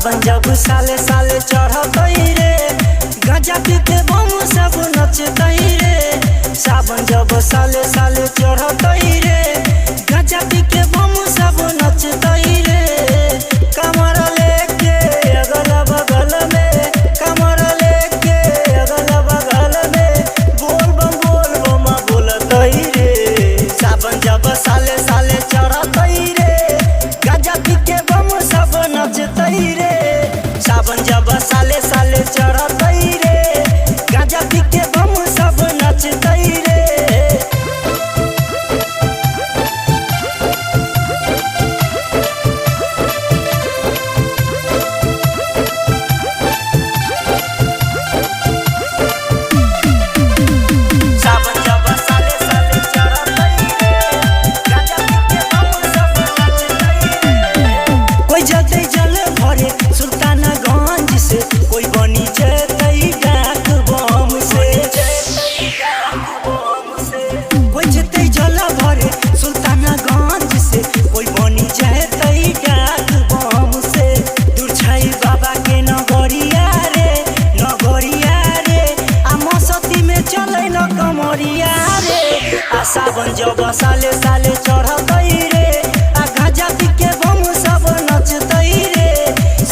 सावन जब साले साले चढ़तई रे, गांजा पी के बम सब नचतई रे। सावन जब साले साले चढ़तई रे, गांजा पी के बम सब नचतई रे। कमर लेके अगल बगल में, कमर लेके अगल बगल में, बोल बम बोलतई रे। सावन जब साले साले चढ़तई रे, गांजा पी के बम सब नचतई रे। सावन जब साले साले चढ़तई रे, गांजा पी के बम सब नचतई रे। सावन जब साले साले चढ़तई रे, गांजा पी के बम सब नचतई रे। कोई जतई जल भरे सुल्तानगंज से, कोई बनी जतई डाक बम से। कोई जतई जल भरे सुल्तानगंज से, कोई बनी जतई डाक बम से। दूर छई बाबा के नगरिया रे, नगरिया रे, आ मसती में चलै न कमरिया रे। आ सावन जब साले साले चढ़तई रे, आ गांजा पी के बम सब नचतई रे।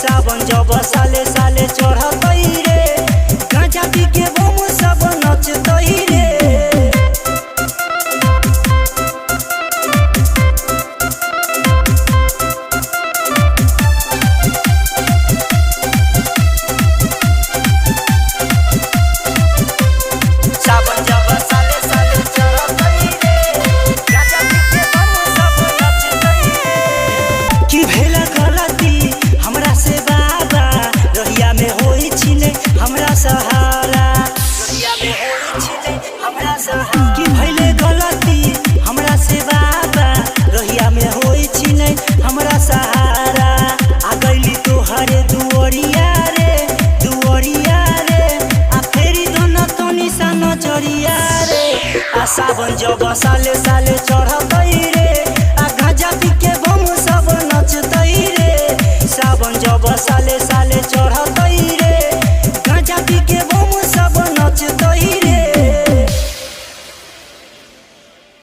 सावन जब साले साले चढ़तई रे, गांजा पी के बम सब नचतई रे। सावन जब साले साले चढ़तई रे, गांजा पी के बम सब नचतई रे। की भेल गलती हमरा से बाबा, रहिया में होई छिने हमरा सहारा, रहिया में होई छिने हमरा सहारा। की भइले गलती हमरा से बाबा, रहिया में होई छिने हमरा सहारा। आ गइली तोहरे दुअरिया रे, दुअरिया रे, आ फेरी दोनों तनी सा नजरिया रे। आ सावन जब साले साले चढ़तई रे, आ गांजा पी के बम सब नचतई रे। सावन जब साले साले चढ़